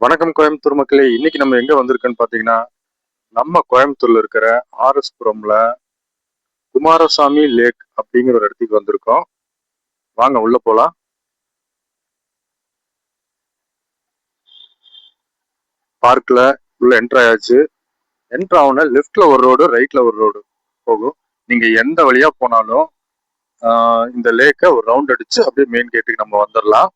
வணக்கம் கோயம்புத்தூர் மக்களே. இன்னைக்கு நம்ம எங்க வந்திருக்கோன்னு பாத்தீங்கன்னா, நம்ம கோயம்புத்தூர்ல இருக்கிற ஆர்எஸ் புரம்ல குமாரசாமி லேக் அப்படிங்கிற ஒரு இடத்துக்கு வந்திருக்கோம். வாங்க உள்ள போலாம். பார்க்ல உள்ள என்டர் ஆயாச்சு. என்டர் ஆகுன லெஃப்ட்ல ஒரு ரோடு, ரைட்ல ஒரு ரோடு போகும். நீங்க எந்த வழியா போனாலும் இந்த லேக்கை ஒரு ரவுண்ட் அடிச்சு அப்படியே மெயின் கேட்டுக்கு நம்ம வந்துடலாம்.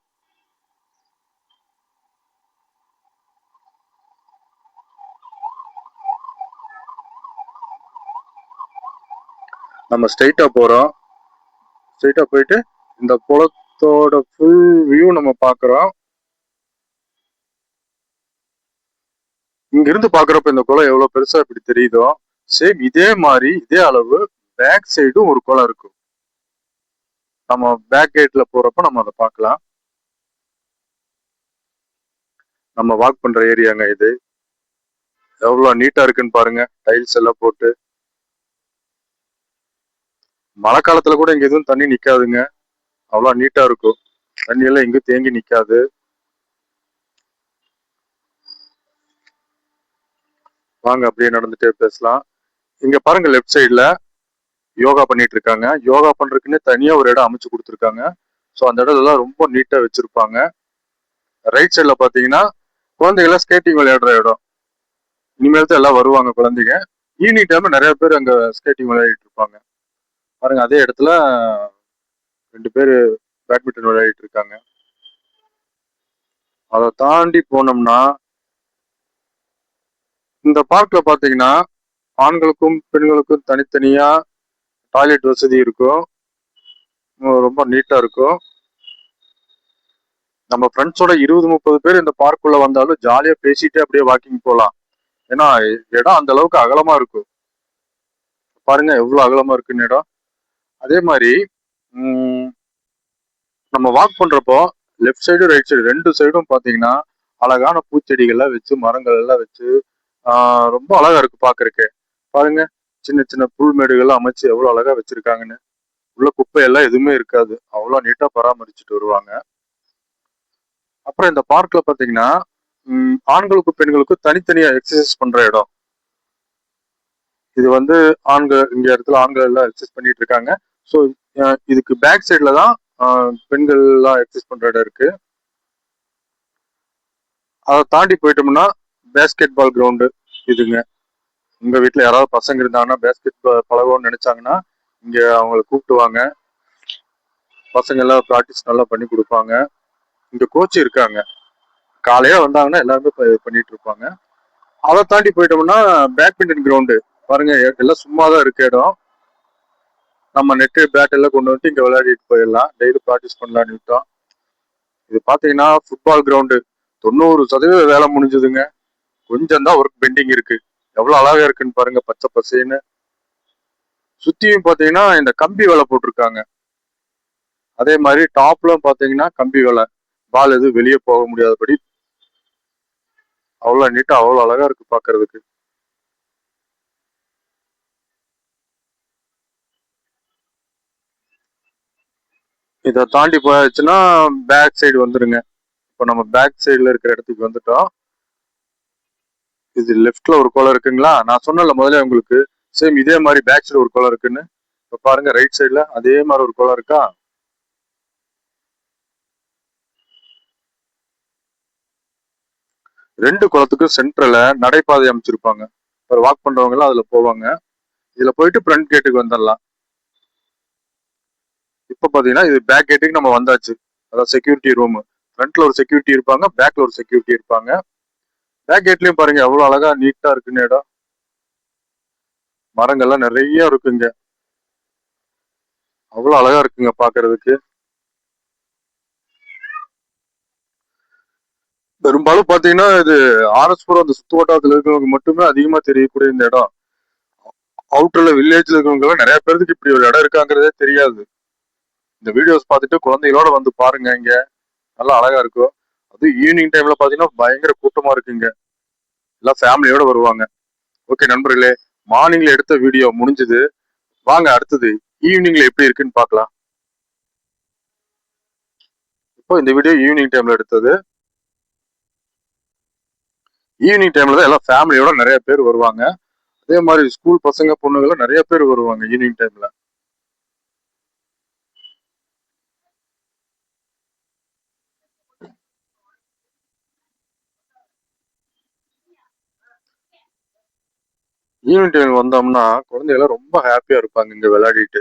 நம்ம ஸ்ட்ரைட்டா போறோம். ஸ்ட்ரைட்டா போயிட்டு இந்த குளத்தோட ஃபுல் வியூ நம்ம பாக்குறோம். இங்க இருந்து பாக்குறப்ப இந்த குளம் எவ்வளவு பெருசா இப்படி தெரியுதோ, சேம் இதே மாதிரி இதே அளவு பேக் சைடும் ஒரு குளம் இருக்கும். நம்ம பேக் கேட்ல போறப்ப நம்ம அதை பார்க்கலாம். நம்ம வாக் பண்ற ஏரியாங்க இது. எவ்வளவு நீட்டா இருக்குன்னு பாருங்க. டைல்ஸ் எல்லாம் போட்டு. மழை காலத்துல கூட இங்க எதுவும் தண்ணி நிக்காதுங்க. அவ்வளவு நீட்டா இருக்கும். தண்ணி எல்லாம் எங்க தேங்கி நிக்காது. வாங்க அப்படியே நடந்துட்டே பேசலாம். இங்க பாருங்க, லெஃப்ட் சைட்ல யோகா பண்ணிட்டு இருக்காங்க. யோகா பண்றதுக்குன்னு தனியா ஒரு இடம் அமைச்சு கொடுத்துருக்காங்க. ஸோ அந்த இடம் எல்லாம் ரொம்ப நீட்டா வச்சிருப்பாங்க. ரைட் சைட்ல பாத்தீங்கன்னா குழந்தைகளை ஸ்கேட்டிங் விளையாடுற இடம். இனிமேல் தான் எல்லாம் வருவாங்க குழந்தைங்க. ஈவினிங் டைம்ல நிறைய பேர் அங்க ஸ்கேட்டிங் விளையாடிட்டு இருப்பாங்க. பாருங்க, அதே இடத்துல 2 பேர் பேட்மிண்டன் விளையாடிட்டு இருக்காங்க. அதை தாண்டி போனோம்னா இந்த பார்க்ல பாத்தீங்கன்னா ஆண்களுக்கும் பெண்களுக்கும் தனித்தனியா டாய்லெட் வசதி இருக்கும். ரொம்ப நீட்டா இருக்கும். நம்ம ஃப்ரெண்ட்ஸோட 20-30 பேர் இந்த பார்க்குள்ள வந்தாலும் ஜாலியா பேசிட்டே அப்படியே வாக்கிங் போகலாம். ஏன்னா இடம் அந்த அளவுக்கு அகலமா இருக்கும். பாருங்க எவ்வளவு அகலமா இருக்குன்னு இடம். அதே மாதிரி நம்ம வாக் பண்றப்போ லெஃப்ட் சைடு ரைட் சைடு 2 சைடும் பாத்தீங்கன்னா அழகான பூச்செடிகள்லாம் வச்சு, மரங்கள் எல்லாம் வச்சு ரொம்ப அழகா இருக்கு பாக்குறதுக்கு. பாருங்க, சின்ன சின்ன புல்மேடுகள்லாம் அமைச்சு எவ்வளவு அழகா வச்சிருக்காங்கன்னு. உள்ள குப்பை எல்லாம் எதுவுமே இருக்காது. அவ்வளவு நீட்டா பராமரிச்சுட்டு வருவாங்க. அப்புறம் இந்த பார்க்ல பாத்தீங்கன்னா ஆண்களுக்கும் பெண்களுக்கும் தனித்தனியா எக்ஸசைஸ் பண்ற இடம். இது வந்து இங்க இடத்துல ஆண்கள் எல்லாம் எக்ஸசைஸ் பண்ணிட்டு இருக்காங்க. ஸோ இதுக்கு பேக் சைட்ல தான் பெண்கள் எல்லாம் எக்ஸசைஸ் பண்ற இடம் இருக்கு. அதை தாண்டி போயிட்டோம்னா பேஸ்கெட் பால் கிரவுண்டு இதுங்க. உங்க வீட்டுல யாராவது பசங்க இருந்தாங்கன்னா பேஸ்கெட் பால் பழகணும்னு நினைச்சாங்கன்னா இங்க அவங்களை கூப்பிட்டுவாங்க. பசங்க எல்லாம் ப்ராக்டிஸ் நல்லா பண்ணி கொடுப்பாங்க. இங்க கோச் இருக்காங்க. காலையில வந்தாங்கன்னா எல்லாருமே பண்ணிட்டு இருப்பாங்க. அதை தாண்டி போயிட்டோம்னா பேட்மிண்டன் கிரவுண்டு. பாருங்க, எல்லாம் சும்மாதான் இருக்க இடம். நம்ம நெட்டு பேட் எல்லாம் கொண்டு வந்து இங்க விளையாடிட்டு போயிடலாம். டெய்லி ப்ராக்டிஸ் பண்ணலான்னு விட்டோம். இது பாத்தீங்கன்னா ஃபுட்பால் கிரவுண்டு. 90% வேலை முடிஞ்சதுங்க. கொஞ்சம் தான் ஒர்க் பெண்டிங் இருக்கு. எவ்வளவு அழகா இருக்குன்னு பாருங்க, பச்சை பசேன்னு. சுத்தியும் பாத்தீங்கன்னா இந்த கம்பி வேலை போட்டிருக்காங்க. அதே மாதிரி டாப்ல பாத்தீங்கன்னா கம்பி வேலை. பால் எதுவும் வெளியே போக முடியாதபடி அவ்வளவு நீட்டா அவ்வளவு அழகா இருக்கு பாக்குறதுக்கு. இதை தாண்டி போயாச்சுன்னா பேக் சைடு வந்துருங்க. இப்போ நம்ம பேக் சைடுல இருக்கிற இடத்துக்கு வந்துட்டோம். இது லெஃப்ட்ல ஒரு குளம் இருக்குங்களா, நான் சொன்னல முதல்ல உங்களுக்கு. சேம் இதே மாதிரி பேக் சைடு ஒரு குளம் இருக்குன்னு. இப்ப பாருங்க, ரைட் சைடுல அதே மாதிரி ஒரு குளம் இருக்கா. 2 குளத்துக்கும் சென்டர்ல நடைபாதை அமைச்சிருப்பாங்க. ஒரு வாக் பண்றவங்க எல்லாம் அதுல போவாங்க. இதுல போயிட்டு ஃப்ரண்ட் கேட்டுக்கு வந்துடலாம். இப்ப பாத்தீங்கன்னா இது பேக் கேட்டுக்கு நம்ம வந்தாச்சு. அதாவது செக்யூரிட்டி ரூம். ஃப்ரண்ட்ல ஒரு செக்யூரிட்டி இருப்பாங்க, பேக்ல ஒரு செக்யூரிட்டி இருப்பாங்க. பேக் கேட்லயும் பாருங்க எவ்வளவு அழகா நீட்டா இருக்குன்னு இடம். மரங்கள்லாம் நிறைய இருக்குங்க. அவ்வளவு அழகா இருக்குங்க பாக்குறதுக்கு. பெரும்பாலும் பாத்தீங்கன்னா இது ஆர்எஸ்புரம் அந்த சுத்து வட்டாரத்துல இருக்கிறவங்க மட்டுமே அதிகமா தெரியக்கூடிய இந்த இடம். அவுட்டர்ல வில்லேஜ்ல இருக்கிறவங்க எல்லாம் நிறைய பேருக்கு இப்படி ஒரு இடம் இருக்காங்கிறதே தெரியாது. இந்த வீடியோஸ் பார்த்துட்டு குழந்தைகளோட வந்து பாருங்க. இங்க நல்லா அழகா இருக்கும். அது ஈவினிங் டைம்ல பாத்தீங்கன்னா பயங்கர கூட்டமா இருக்குங்க. எல்லாம் ஃபேமிலியோட வருவாங்க. ஓகே நண்பர்களே, மார்னிங்ல எடுத்த வீடியோ முடிஞ்சது. வாங்க அடுத்தது ஈவினிங்ல எப்படி இருக்குன்னு பார்க்கலாம். இப்போ இந்த வீடியோ ஈவினிங் டைம்ல எடுத்தது. ஈவினிங் டைம்ல தான் எல்லாம் ஃபேமிலியோட நிறைய பேர் வருவாங்க. அதே மாதிரி ஸ்கூல் பசங்க பொண்ணுங்க நிறைய பேர் வருவாங்க ஈவினிங் டைம்ல. ஈவினிங் டைம் வந்தோம்னா குழந்தைகள் ரொம்ப ஹாப்பியா இருப்பாங்க இங்க விளையாடிட்டு.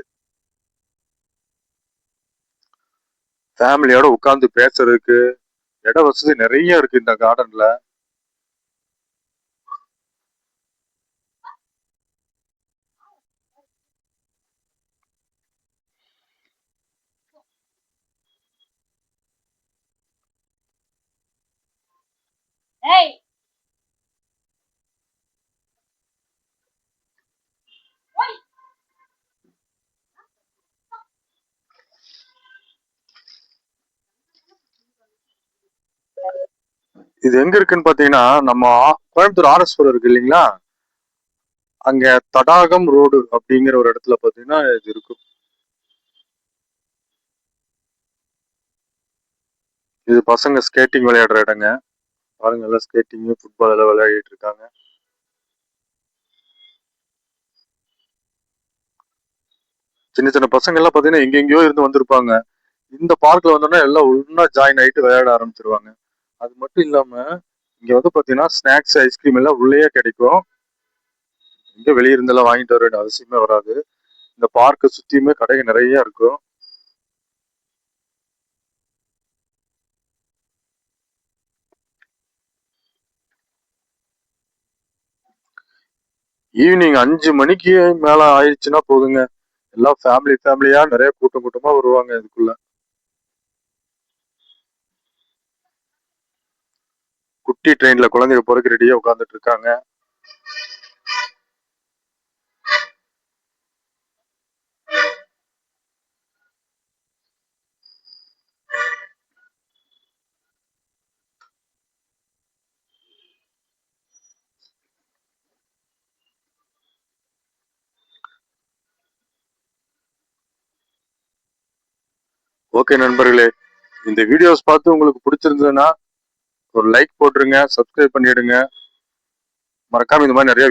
ஃபேமிலியோட உட்கார்ந்து பேசுறதுக்கு இட வசதி நிறைய இருக்கு இந்த கார்டன்ல. இது எங்க இருக்குன்னு பாத்தீங்கன்னா நம்ம கோயம்புத்தூர் ஆர்எஸ்புரம் இருக்கு இல்லைங்களா, அங்க தடாகம் ரோடு அப்படிங்கிற ஒரு இடத்துல பாத்தீங்கன்னா இது இருக்கும். இது பசங்க ஸ்கேட்டிங் விளையாடுற இடங்க. பாருங்க எல்லாம் ஸ்கேட்டிங் ஃபுட்பால் எல்லாம் விளையாடிட்டு இருக்காங்க. சின்ன சின்ன பசங்க எல்லாம் பாத்தீங்கன்னா எங்கெங்கயோ இருந்து வந்திருப்பாங்க. இந்த பார்க்ல வந்தோம்னா எல்லாம் ஒன்னா ஜாயின் ஆயிட்டு விளையாட ஆரம்பிச்சிருவாங்க. அது மட்டும் இல்லாம இங்க வந்து பாத்தீங்கன்னா ஸ்நாக்ஸ் ஐஸ்கிரீம் எல்லாம் உள்ளேயே கிடைக்கும். இங்க வெளிய இருந்தெல்லாம் வாங்கிட்டு வர வேண்டிய அவசியமே வராது. இந்த பார்க்க சுத்தியுமே கடைகள் நிறைய இருக்கும். ஈவினிங் 5 மணிக்கு மேல ஆயிடுச்சுன்னா போதுங்க, எல்லாம் ஃபேமிலியா நிறைய கூட்டம் கூட்டமா வருவாங்க இதுக்குள்ள. குட்டி ட்ரெயின்ல குழந்தைங்க போறதுக்கு ரெடியா உட்கார்ந்துட்டு இருக்காங்க. ஓகே நண்பர்களே, இந்த வீடியோஸ் பார்த்து உங்களுக்கு பிடிச்சிருந்ததுன்னா ஒரு லைக் போட்டுருங்க, சப்ஸ்கிரைப் பண்ணிடுங்க. மறக்காம இந்த மாதிரி நிறைய